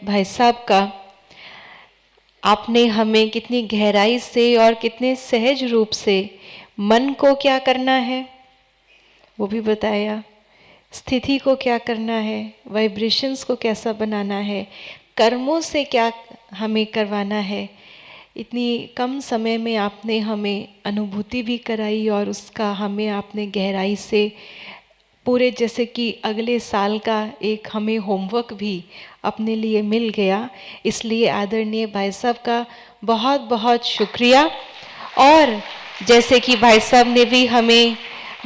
भाई साहब का आपने हमें कितनी गहराई से और कितने सहज रूप से मन को क्या करना है वो भी बताया, स्थिति को क्या करना है, वाइब्रेशंस को कैसा बनाना है, कर्मों से क्या हमें करवाना है। इतनी कम समय में आपने हमें अनुभूति भी कराई और उसका हमें आपने गहराई से पूरे जैसे कि अगले साल का एक हमें होमवर्क भी अपने लिए मिल गया। इसलिए आदरणीय भाई साहब का बहुत बहुत शुक्रिया। और जैसे कि भाई साहब ने भी हमें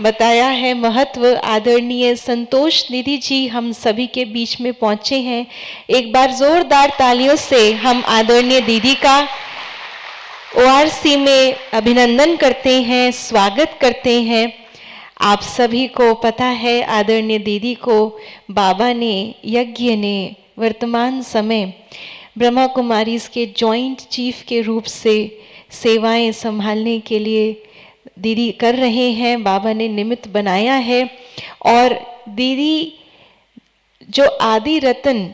बताया है महत्व, आदरणीय संतोष निधि जी हम सभी के बीच में पहुंचे हैं। एक बार जोरदार तालियों से हम आदरणीय दीदी का ओआरसी में अभिनंदन करते हैं, स्वागत करते हैं। आप सभी को पता है आदरणीय दीदी को बाबा ने, यज्ञ ने वर्तमान समय ब्रह्मा कुमारीज के जॉइंट चीफ के रूप से सेवाएं संभालने के लिए दीदी कर रहे हैं। बाबा ने निमित्त बनाया है और दीदी जो आदि रतन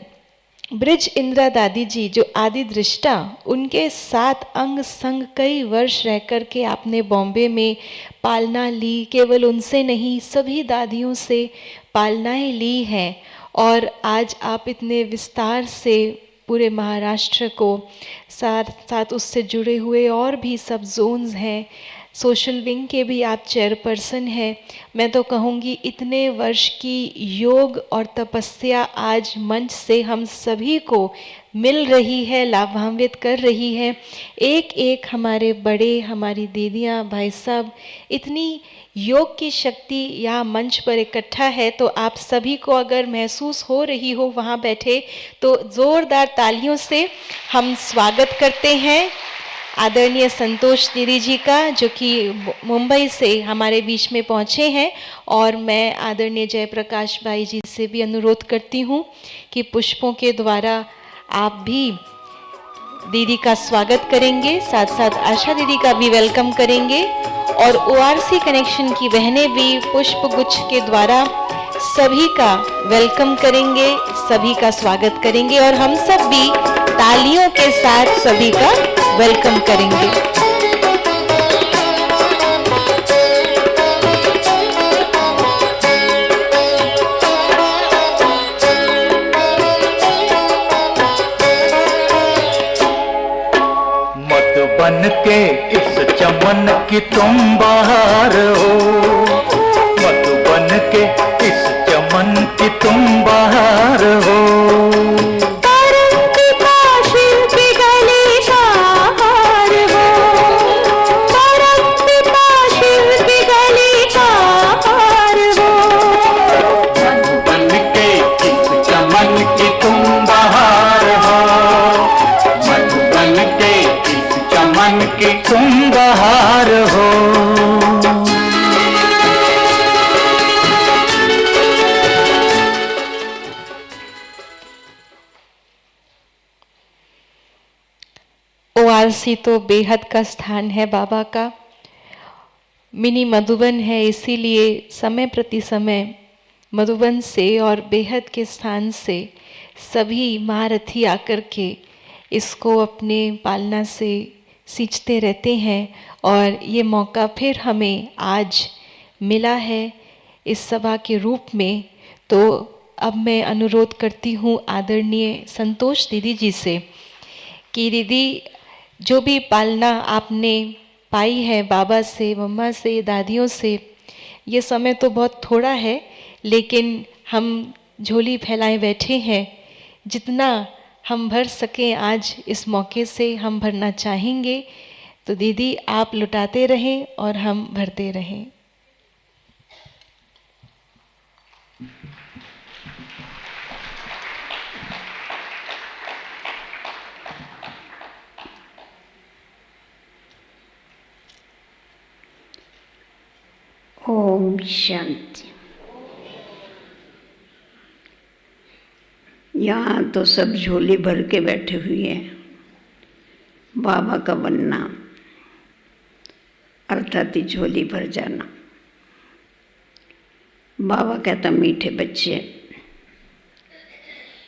ब्रिज इंदिरा दादी जी जो आदि दृष्टा, उनके साथ अंग संग कई वर्ष रह कर के आपने बॉम्बे में पालना ली। केवल उनसे नहीं, सभी दादियों से पालनाएं ली हैं और आज आप इतने विस्तार से पूरे महाराष्ट्र को साथ उससे जुड़े हुए और भी सब जोन्स हैं, सोशल विंग के भी आप चेयरपर्सन हैं। मैं तो कहूँगी इतने वर्ष की योग और तपस्या आज मंच से हम सभी को मिल रही है, लाभान्वित कर रही है। एक एक हमारे बड़े, हमारी दीदियाँ, भाई साहब, इतनी योग की शक्ति यहाँ मंच पर इकट्ठा है। तो आप सभी को अगर महसूस हो रही हो वहाँ बैठे तो ज़ोरदार तालियों से हम स्वागत करते हैं आदरणीय संतोष दीदी जी का, जो कि मुंबई से हमारे बीच में पहुँचे हैं। और मैं आदरणीय जयप्रकाश भाई जी से भी अनुरोध करती हूँ कि पुष्पों के द्वारा आप भी दीदी का स्वागत करेंगे, साथ साथ आशा दीदी का भी वेलकम करेंगे और ओआरसी कनेक्शन की बहनें भी पुष्प गुच्छ के द्वारा सभी का वेलकम करेंगे, सभी का स्वागत करेंगे और हम सब भी तालियों के साथ सभी का वेलकम करेंगे। मत बन के इस चमन की तुम बाहर हो, मत बन के इस चमन की तुम बाहर हो। कि तुम बाहर हो। ओआरसी तो बेहद का स्थान है बाबा का, मिनी मधुबन है, इसीलिए समय प्रति समय मधुबन से और बेहद के स्थान से सभी महारथी आकर के इसको अपने पालना से सींचते रहते हैं। और ये मौका फिर हमें आज मिला है इस सभा के रूप में। तो अब मैं अनुरोध करती हूँ आदरणीय संतोष दीदी जी से कि दीदी जो भी पालना आपने पाई है बाबा से, मम्मा से, दादियों से, ये समय तो बहुत थोड़ा है लेकिन हम झोली फैलाए बैठे हैं। जितना हम भर सकें आज इस मौके से हम भरना चाहेंगे। तो दीदी आप लुटाते रहें और हम भरते रहें। ओम शांति। यहाँ तो सब झोली भर के बैठे हुए हैं। बाबा का बनना अर्थात ही झोली भर जाना। बाबा कहता मीठे बच्चे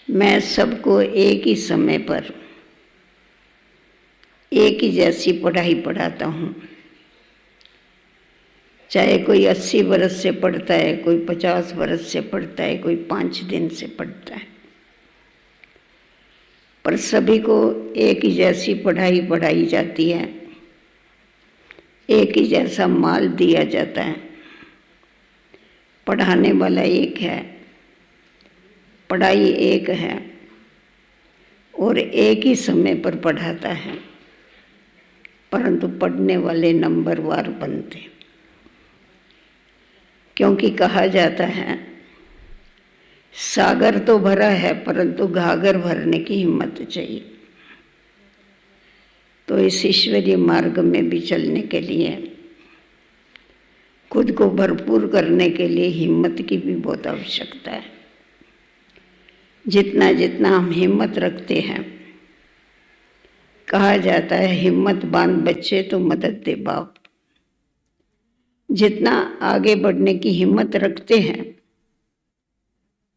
मैं सबको एक ही समय पर एक ही जैसी पढ़ाई पढ़ाता हूँ। चाहे कोई 80 बरस से पढ़ता है, कोई 50 बरस से पढ़ता है, कोई 5 दिन से पढ़ता है, पर सभी को एक ही जैसी पढ़ाई पढ़ाई जाती है, एक ही जैसा माल दिया जाता है। पढ़ाने वाला एक है, पढ़ाई एक है और एक ही समय पर पढ़ाता है, परंतु पढ़ने वाले नंबरवार बनते। क्योंकि कहा जाता है सागर तो भरा है परंतु घाघर भरने की हिम्मत चाहिए। तो इस ईश्वरीय मार्ग में भी चलने के लिए, खुद को भरपूर करने के लिए हिम्मत की भी बहुत आवश्यकता है। जितना जितना हम हिम्मत रखते हैं, कहा जाता है हिम्मत बांध बच्चे तो मदद दे बाप। जितना आगे बढ़ने की हिम्मत रखते हैं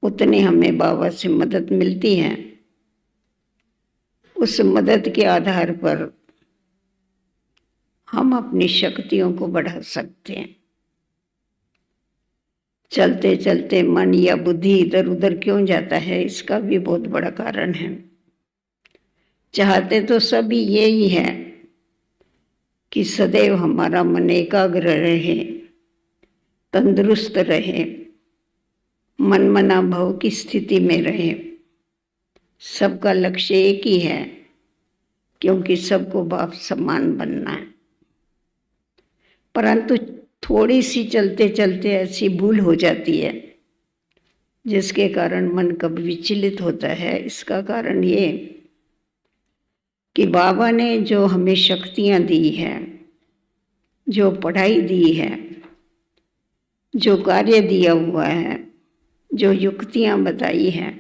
उतनी हमें बाबा से मदद मिलती है। उस मदद के आधार पर हम अपनी शक्तियों को बढ़ा सकते हैं। चलते चलते मन या बुद्धि इधर उधर क्यों जाता है, इसका भी बहुत बड़ा कारण है। चाहते तो सभी यही है कि सदैव हमारा मन एकाग्र रहे, तंदुरुस्त रहे, मनमना भाव की स्थिति में रहे। सबका लक्ष्य एक ही है, क्योंकि सबको बाप समान बनना है। परंतु थोड़ी सी चलते चलते ऐसी भूल हो जाती है जिसके कारण मन कभी विचलित होता है। इसका कारण ये कि बाबा ने जो हमें शक्तियाँ दी है, जो पढ़ाई दी है, जो कार्य दिया हुआ है, जो युक्तियाँ बताई हैं,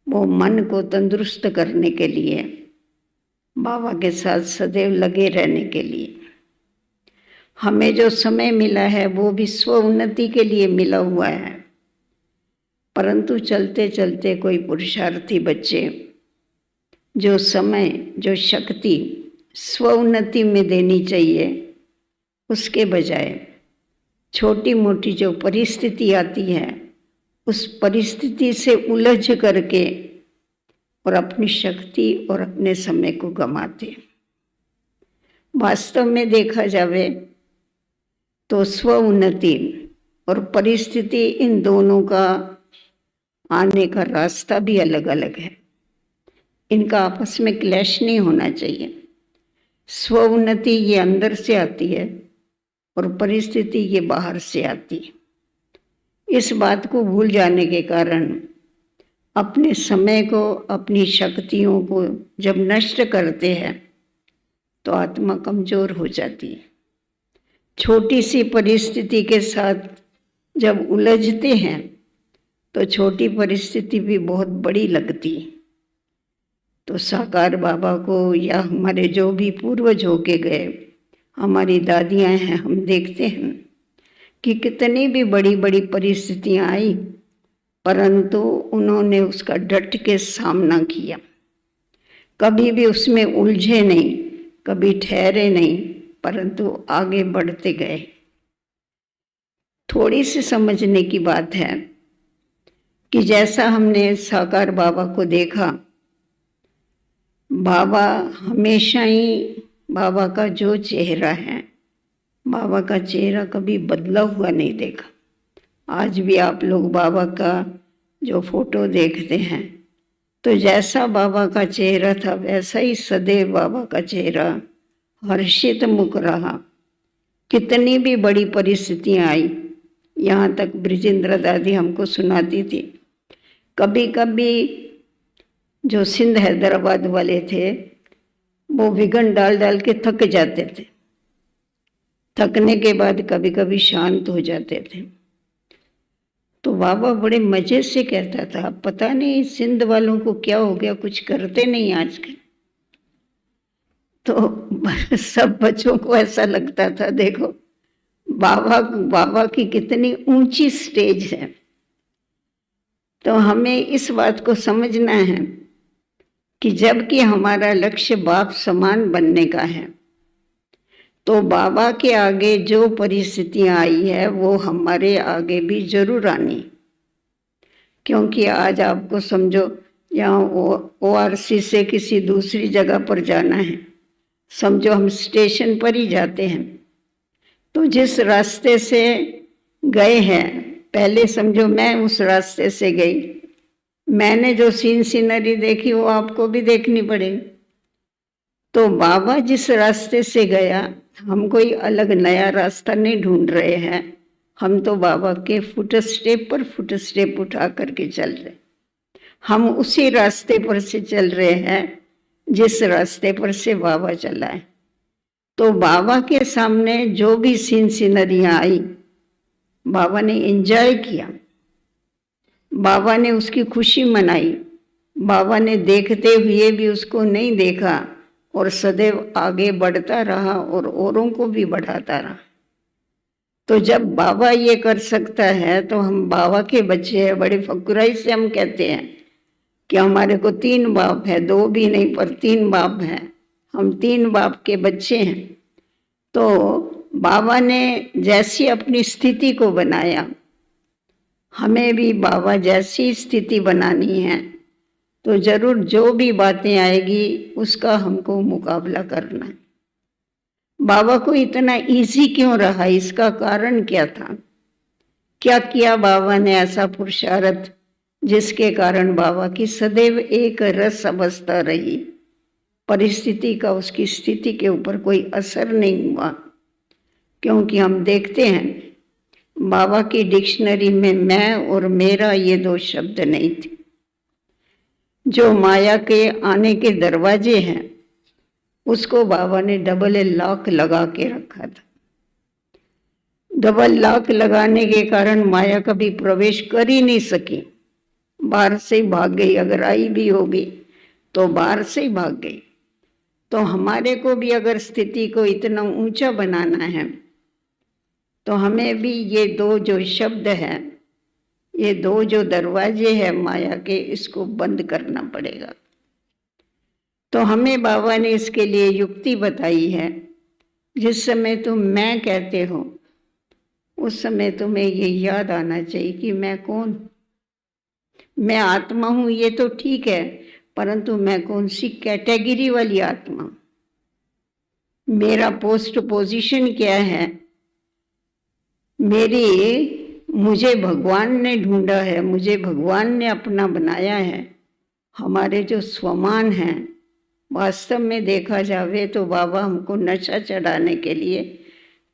वो मन को तंदुरुस्त करने के लिए, बाबा के साथ सदैव लगे रहने के लिए। हमें जो समय मिला है वो भी स्व उन्नति के लिए मिला हुआ है। परंतु चलते चलते कोई पुरुषार्थी बच्चे जो समय, जो शक्ति स्व उन्नति में देनी चाहिए, उसके बजाय छोटी मोटी जो परिस्थिति आती है उस परिस्थिति से उलझ करके और अपनी शक्ति और अपने समय को गंवाते। वास्तव में देखा जावे तो स्व उन्नति और परिस्थिति, इन दोनों का आने का रास्ता भी अलग अलग है। इनका आपस में क्लैश नहीं होना चाहिए। स्व उन्नति ये अंदर से आती है और परिस्थिति ये बाहर से आती है। इस बात को भूल जाने के कारण अपने समय को, अपनी शक्तियों को जब नष्ट करते हैं तो आत्मा कमजोर हो जाती है। छोटी सी परिस्थिति के साथ जब उलझते हैं तो छोटी परिस्थिति भी बहुत बड़ी लगती है। तो साकार बाबा को या हमारे जो भी पूर्वज होके गए, हमारी दादियां हैं, हम देखते हैं कि कितनी भी बड़ी बड़ी परिस्थितियां आई परंतु उन्होंने उसका डट के सामना किया। कभी भी उसमें उलझे नहीं, कभी ठहरे नहीं, परंतु आगे बढ़ते गए। थोड़ी सी समझने की बात है कि जैसा हमने साकार बाबा को देखा, बाबा हमेशा ही, बाबा का जो चेहरा है, बाबा का चेहरा कभी बदला हुआ नहीं देखा। आज भी आप लोग बाबा का जो फोटो देखते हैं तो जैसा बाबा का चेहरा था वैसा ही सदैव बाबा का चेहरा हर्षित मुख रहा। कितनी भी बड़ी परिस्थितियां आई, यहाँ तक ब्रिजेंद्र दादी हमको सुनाती थी, कभी कभी जो सिंध हैदराबाद वाले थे वो विघन डाल डाल के थक जाते थे। थकने के बाद कभी कभी शांत हो जाते थे। तो बाबा बड़े मजे से कहता था, पता नहीं सिंध वालों को क्या हो गया, कुछ करते नहीं आजकल। तो सब बच्चों को ऐसा लगता था, देखो बाबा की कितनी ऊंची स्टेज है। तो हमें इस बात को समझना है कि जबकि हमारा लक्ष्य बाप समान बनने का है, तो बाबा के आगे जो परिस्थितियां आई है वो हमारे आगे भी जरूर आनी। क्योंकि आज आपको समझो यहाँ ORC से किसी दूसरी जगह पर जाना है, समझो हम स्टेशन पर ही जाते हैं, तो जिस रास्ते से गए हैं, पहले समझो मैं उस रास्ते से गई, मैंने जो सीनरी देखी वो आपको भी देखनी पड़ेगी। तो बाबा जिस रास्ते से गया, हम कोई अलग नया रास्ता नहीं ढूंढ रहे हैं, हम तो बाबा के फुट स्टेप पर फुट स्टेप उठा करके चल रहे, हम उसी रास्ते पर से चल रहे हैं जिस रास्ते पर से बाबा चला है। तो बाबा के सामने जो भी सीनरियां आई, बाबा ने एंजॉय किया, बाबा ने उसकी खुशी मनाई, बाबा ने देखते हुए भी उसको नहीं देखा और सदैव आगे बढ़ता रहा और औरों को भी बढ़ाता रहा। तो जब बाबा ये कर सकता है तो हम बाबा के बच्चे हैं। बड़े फकुराई से हम कहते हैं कि हमारे को 3 बाप है, 2 भी नहीं पर 3 बाप हैं, हम 3 बाप के बच्चे हैं। तो बाबा ने जैसी अपनी स्थिति को बनाया, हमें भी बाबा जैसी स्थिति बनानी है। तो जरूर जो भी बातें आएगी उसका हमको मुकाबला करना है। बाबा को इतना इजी क्यों रहा, इसका कारण क्या था? क्या किया बाबा ने ऐसा पुरुषार्थ जिसके कारण बाबा की सदैव एक रस अवस्था रही, परिस्थिति का उसकी स्थिति के ऊपर कोई असर नहीं हुआ। क्योंकि हम देखते हैं बाबा की डिक्शनरी में मैं और मेरा ये 2 शब्द नहीं थे। जो माया के आने के दरवाजे हैं उसको बाबा ने डबल लॉक लगा के रखा था। डबल लॉक लगाने के कारण माया कभी प्रवेश कर ही नहीं सकी, बाहर से ही भाग गई। अगर आई भी होगी तो बाहर से ही भाग गई। तो हमारे को भी अगर स्थिति को इतना ऊंचा बनाना है तो हमें भी ये 2 जो शब्द हैं, ये 2 जो दरवाजे हैं माया के, इसको बंद करना पड़ेगा। तो हमें बाबा ने इसके लिए युक्ति बताई है। जिस समय तुम मैं कहते हो उस समय तुम्हें ये याद आना चाहिए कि मैं कौन, मैं आत्मा हूं, ये तो ठीक है, परंतु मैं कौन सी कैटेगरी वाली आत्मा, मेरा पोस्ट पोजीशन क्या है, मुझे भगवान ने ढूंढा है, मुझे भगवान ने अपना बनाया है। हमारे जो स्वमान हैं, वास्तव में देखा जावे तो बाबा हमको नशा चढ़ाने के लिए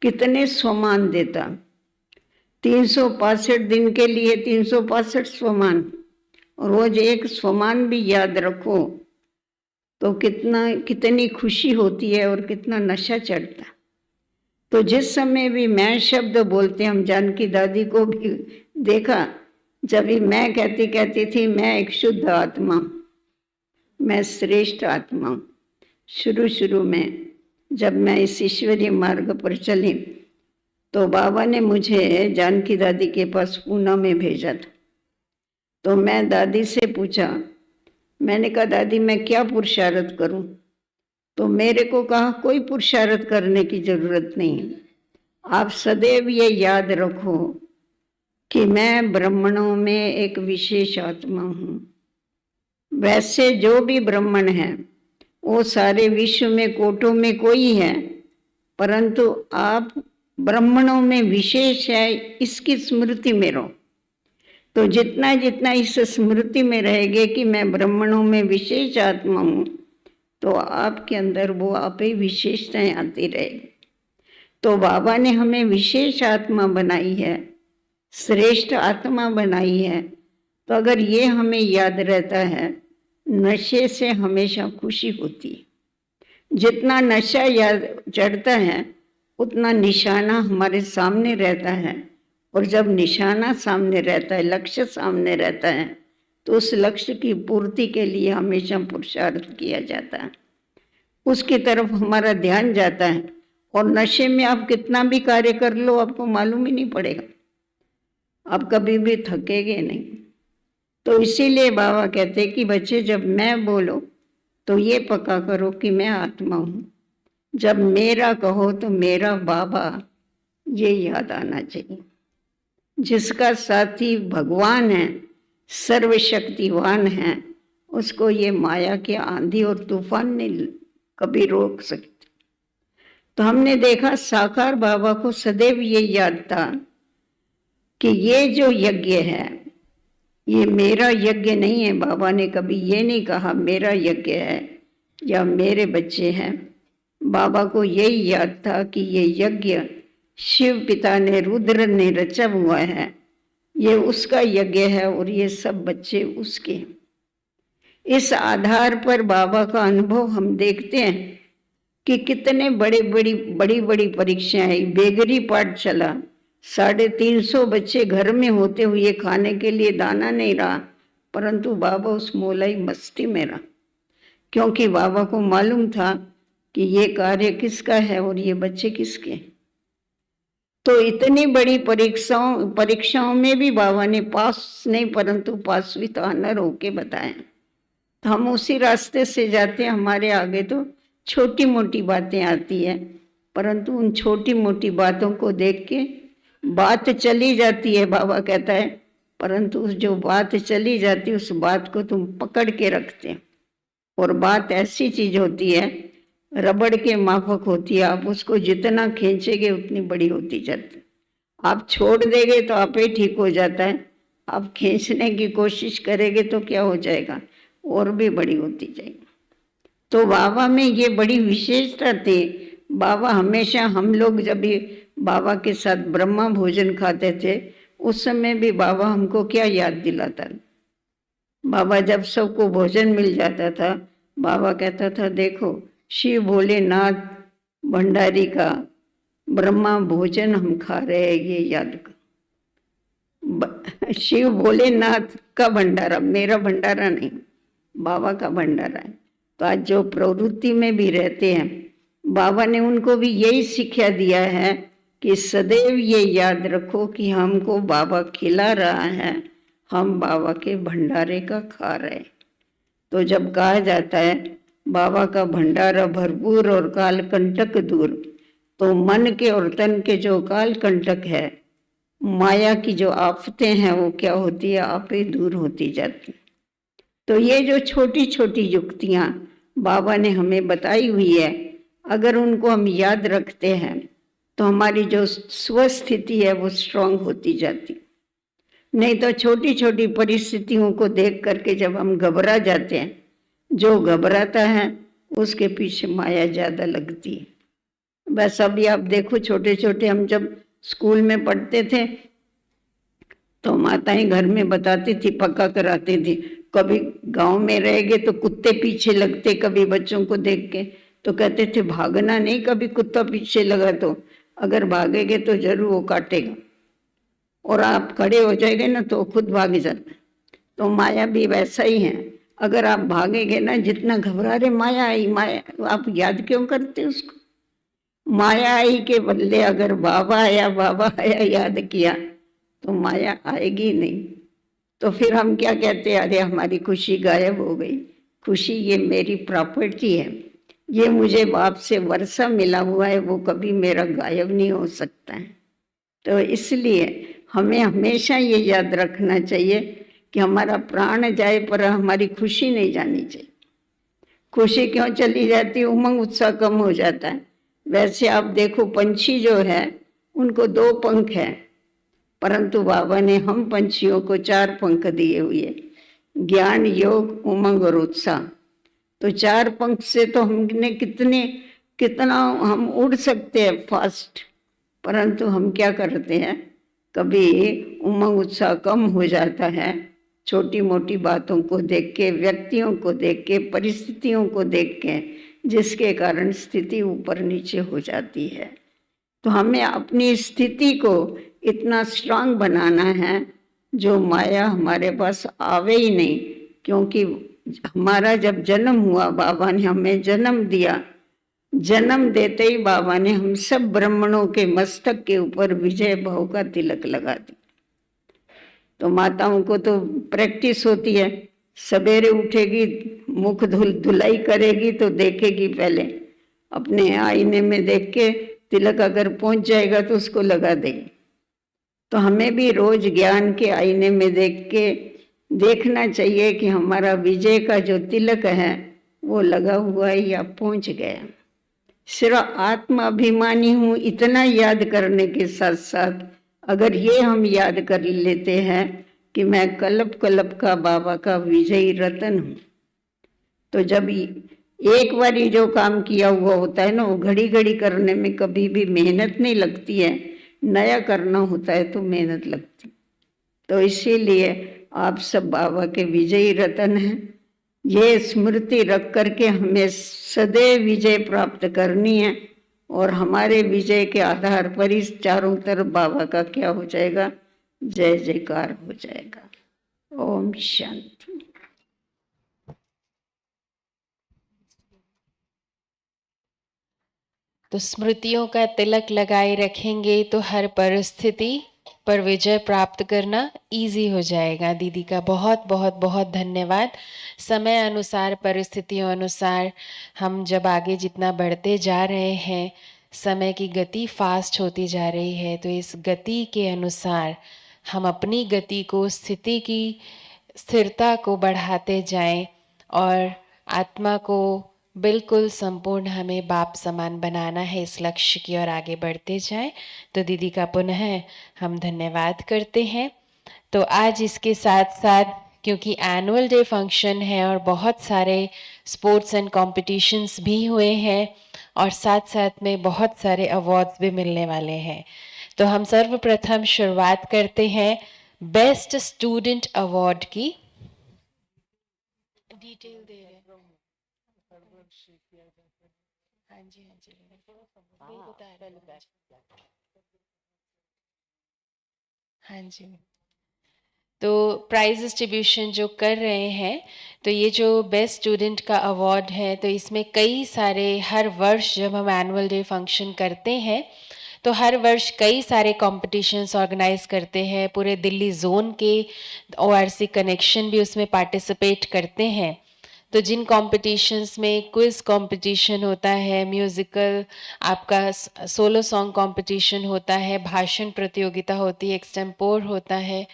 कितने स्वमान देता। 365 दिन के लिए 365 स्वमान, रोज एक स्वमान भी याद रखो तो कितनी खुशी होती है और कितना नशा चढ़ता। तो जिस समय भी मैं शब्द बोलते, हम जानकी दादी को भी देखा, जब भी मैं कहती थी मैं एक शुद्ध आत्मा, मैं श्रेष्ठ आत्मा। शुरू में जब मैं इस ईश्वरीय मार्ग पर चली तो बाबा ने मुझे जानकी दादी के पास पूना में भेजा था। तो मैं दादी से पूछा, मैंने कहा दादी मैं क्या पुरुषार्थ करूं? तो मेरे को कहा कोई पुरुषार्थ करने की जरूरत नहीं, आप सदैव ये याद रखो कि मैं ब्राह्मणों में एक विशेष आत्मा हूं। वैसे जो भी ब्राह्मण हैं वो सारे विश्व में कोटों में कोई है, परंतु आप ब्राह्मणों में विशेष है, इसकी स्मृति में रहो। तो जितना जितना इस स्मृति में रहेंगे कि मैं ब्राह्मणों में विशेष आत्मा हूँ, तो आपके अंदर वो आप ही विशेषताएं आती रहेगी। तो बाबा ने हमें विशेष आत्मा बनाई है, श्रेष्ठ आत्मा बनाई है। तो अगर ये हमें याद रहता है, नशे से हमेशा खुशी होती है। जितना नशा याद चढ़ता है उतना निशाना हमारे सामने रहता है, और जब निशाना सामने रहता है, लक्ष्य सामने रहता है, तो उस लक्ष्य की पूर्ति के लिए हमेशा पुरुषार्थ किया जाता है, उसकी तरफ हमारा ध्यान जाता है। और नशे में आप कितना भी कार्य कर लो आपको मालूम ही नहीं पड़ेगा, आप कभी भी थकेंगे नहीं। तो इसीलिए बाबा कहते कि बच्चे जब मैं बोलो तो ये पक्का करो कि मैं आत्मा हूँ, जब मेरा कहो तो मेरा बाबा, ये याद आना चाहिए। जिसका साथी भगवान है, सर्वशक्तिवान है, उसको ये माया के आंधी और तूफान नहीं कभी रोक सकते। तो हमने देखा साकार बाबा को सदैव ये याद था कि ये जो यज्ञ है ये मेरा यज्ञ नहीं है। बाबा ने कभी ये नहीं कहा मेरा यज्ञ है या मेरे बच्चे हैं। बाबा को यही याद था कि ये यज्ञ शिव पिता ने, रुद्र ने रचा हुआ है, ये उसका यज्ञ है और ये सब बच्चे उसके हैं। इस आधार पर बाबा का अनुभव हम देखते हैं कि कितने बड़ी बड़ी परीक्षाएं। बेगरी पाठ चला, 350 बच्चे घर में होते हुए खाने के लिए दाना नहीं रहा, परंतु बाबा उस मौलाई मस्ती में रहा, क्योंकि बाबा को मालूम था कि ये कार्य किसका है और ये बच्चे किसके। तो इतनी बड़ी परीक्षाओं में भी बाबा ने पास नहीं परंतु पास विथ ऑनर होके बताया। तो हम उसी रास्ते से जाते हैं। हमारे आगे तो छोटी मोटी बातें आती है, परंतु उन छोटी मोटी बातों को देख के बात चली जाती है। बाबा कहता है परंतु जो बात चली जाती है उस बात को तुम पकड़ के रखते हैं। और बात ऐसी चीज होती है, रबड़ के माफक होती है, आप उसको जितना खींचेंगे उतनी बड़ी होती जाती है। आप छोड़ देंगे तो आप ही ठीक हो जाता है, आप खींचने की कोशिश करेंगे तो क्या हो जाएगा, और भी बड़ी होती जाएगी। तो बाबा में ये बड़ी विशेषता थी। बाबा हमेशा, हम लोग जब भी बाबा के साथ ब्रह्मा भोजन खाते थे उस समय भी बाबा हमको क्या याद दिलाता। बाबा जब सबको भोजन मिल जाता था, बाबा कहता था देखो शिव भोलेनाथ भंडारी का ब्रह्मा भोजन हम खा रहे हैं, ये याद कर। शिव भोलेनाथ का भंडारा, मेरा भंडारा नहीं, बाबा का भंडारा है। तो आज जो प्रवृत्ति में भी रहते हैं, बाबा ने उनको भी यही शिक्षा दिया है कि सदैव ये याद रखो कि हमको बाबा खिला रहा है, हम बाबा के भंडारे का खा रहे। तो जब कहा जाता है बाबा का भंडारा भरपूर और काल कंटक दूर, तो मन के और तन के जो काल कंटक है, माया की जो आफतें हैं, वो क्या होती है, आप ही दूर होती जाती। तो ये जो छोटी छोटी युक्तियां बाबा ने हमें बताई हुई है, अगर उनको हम याद रखते हैं तो हमारी जो स्वस्थिति है वो स्ट्रांग होती जाती। नहीं तो छोटी छोटी परिस्थितियों को देख करके जब हम घबरा जाते हैं, जो घबराता है उसके पीछे माया ज्यादा लगती है। बस अभी आप देखो, छोटे छोटे हम जब स्कूल में पढ़ते थे तो माताएं घर में बताती थी, पक्का कराती थी। कभी गांव में रह गए तो कुत्ते पीछे लगते, कभी बच्चों को देख के तो कहते थे भागना नहीं, कभी कुत्ता पीछे लगा तो अगर भागेंगे तो जरूर वो काटेगा, और आप खड़े हो जाएंगे ना तो खुद भाग जाता। तो माया भी वैसा ही है, अगर आप भागेंगे ना, जितना घबरा रहे माया आई, माया, आप याद क्यों करते उसको। माया आई के बदले अगर बाबा आया याद किया तो माया आएगी नहीं। तो फिर हम क्या कहते हैं, अरे हमारी खुशी गायब हो गई। खुशी ये मेरी प्रॉपर्टी है, ये मुझे बाप से वर्षा मिला हुआ है, वो कभी मेरा गायब नहीं हो सकता है। तो इसलिए हमें हमेशा ये याद रखना चाहिए कि हमारा प्राण जाए पर हमारी खुशी नहीं जानी चाहिए। खुशी क्यों चली जाती है, उमंग उत्साह कम हो जाता है। वैसे आप देखो पंछी जो है उनको 2 पंख हैं, परंतु बाबा ने हम पंछियों को 4 पंख दिए हुए, ज्ञान, योग, उमंग और उत्साह। तो 4 पंख से तो हमने कितना हम उड़ सकते हैं फास्ट, परंतु हम क्या करते हैं, कभी उमंग उत्साह कम हो जाता है छोटी मोटी बातों को देख के, व्यक्तियों को देख के, परिस्थितियों को देख के, जिसके कारण स्थिति ऊपर नीचे हो जाती है। तो हमें अपनी स्थिति को इतना स्ट्रांग बनाना है जो माया हमारे पास आवे ही नहीं। क्योंकि हमारा जब जन्म हुआ, बाबा ने हमें जन्म दिया, जन्म देते ही बाबा ने हम सब ब्राह्मणों के मस्तक के ऊपर विजय भाव का तिलक लगा दिया। तो माताओं को तो प्रैक्टिस होती है, सवेरे उठेगी, मुख धुलाई करेगी तो देखेगी पहले अपने आईने में देख के, तिलक अगर पहुंच जाएगा तो उसको लगा देगी। तो हमें भी रोज ज्ञान के आईने में देख के देखना चाहिए कि हमारा विजय का जो तिलक है वो लगा हुआ है या पहुंच गया। सिर्फ आत्माभिमानी हूं इतना याद करने के साथ साथ अगर ये हम याद कर लेते हैं कि मैं कल्प कल्प का बाबा का विजयी रतन हूं, तो जब एक बार ही जो काम किया हुआ होता है ना, वो घड़ी घड़ी करने में कभी भी मेहनत नहीं लगती है, नया करना होता है तो मेहनत लगती। तो इसीलिए आप सब बाबा के विजयी रतन हैं। ये स्मृति रख करके हमें सदैव विजय प्राप्त करनी है, और हमारे विजय के आधार पर इस चारों तरफ बाबा का क्या हो जाएगा, जय जयकार हो जाएगा। ओम शांति। तो स्मृतियों का तिलक लगाए रखेंगे तो हर परिस्थिति पर विजय प्राप्त करना इजी हो जाएगा। दीदी का बहुत बहुत बहुत धन्यवाद। समय अनुसार, परिस्थितियों अनुसार हम जब आगे जितना बढ़ते जा रहे हैं, समय की गति फास्ट होती जा रही है, तो इस गति के अनुसार हम अपनी गति को, स्थिति की स्थिरता को बढ़ाते जाएं और आत्मा को बिल्कुल संपूर्ण हमें बाप समान बनाना है। इस लक्ष्य की ओर आगे बढ़ते जाएं। तो दीदी का पुनः हम धन्यवाद करते हैं। तो आज इसके साथ साथ क्योंकि एनुअल डे फंक्शन है और बहुत सारे स्पोर्ट्स एंड कॉम्पिटिशन्स भी हुए हैं और साथ साथ में बहुत सारे अवार्ड्स भी मिलने वाले हैं, तो हम सर्वप्रथम शुरुआत करते हैं बेस्ट स्टूडेंट अवार्ड की। डिटेल दे रहे हैं। हाँ जी हाँ जी, बिल बता रहे। हाँ जी, तो प्राइज डिस्ट्रीब्यूशन जो कर रहे हैं, तो ये जो बेस्ट स्टूडेंट का अवार्ड है, तो इसमें कई सारे, हर वर्ष जब हम एनुअल डे फंक्शन करते हैं तो हर वर्ष कई सारे कॉम्पिटिशन्स ऑर्गेनाइज करते हैं। पूरे दिल्ली जोन के ORC कनेक्शन भी उसमें पार्टिसिपेट करते हैं। तो जिन कॉम्पिटिशन्स में क्विज़ कंपटीशन होता है, म्यूज़िकल आपका सोलो सॉन्ग कंपटीशन होता है, भाषण प्रतियोगिता होती है, एक्सटेम्पोर होता है,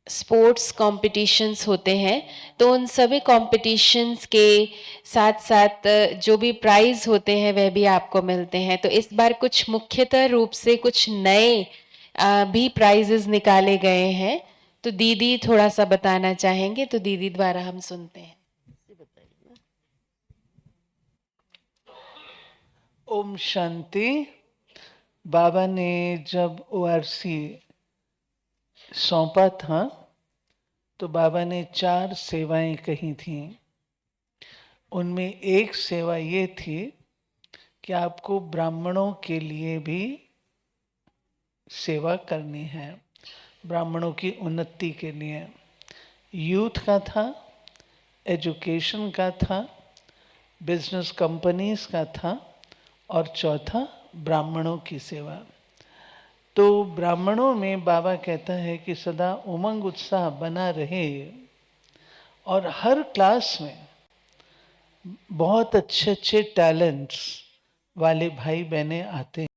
स्पोर्ट्स कॉम्पिटिशन्स होते हैं, तो उन सभी कॉम्पिटिशन्स के साथ साथ जो भी प्राइज़ होते हैं वह भी आपको मिलते हैं। तो इस बार कुछ मुख्यतः रूप से कुछ नए भी प्राइजेस निकाले गए हैं, तो दीदी थोड़ा सा बताना चाहेंगे, तो दीदी द्वारा हम सुनते हैं। ओम शांति। बाबा ने जब ORC सौंपा था तो बाबा ने 4 सेवाएं कही थी। उनमें एक सेवा ये थी कि आपको ब्राह्मणों के लिए भी सेवा करनी है, ब्राह्मणों की उन्नति के लिए। यूथ का था, एजुकेशन का था, बिजनेस कंपनीज का था, और चौथा ब्राह्मणों की सेवा। तो ब्राह्मणों में बाबा कहता है कि सदा उमंग उत्साह बना रहे, और हर क्लास में बहुत अच्छे अच्छे टैलेंट्स वाले भाई बहनें आते हैं।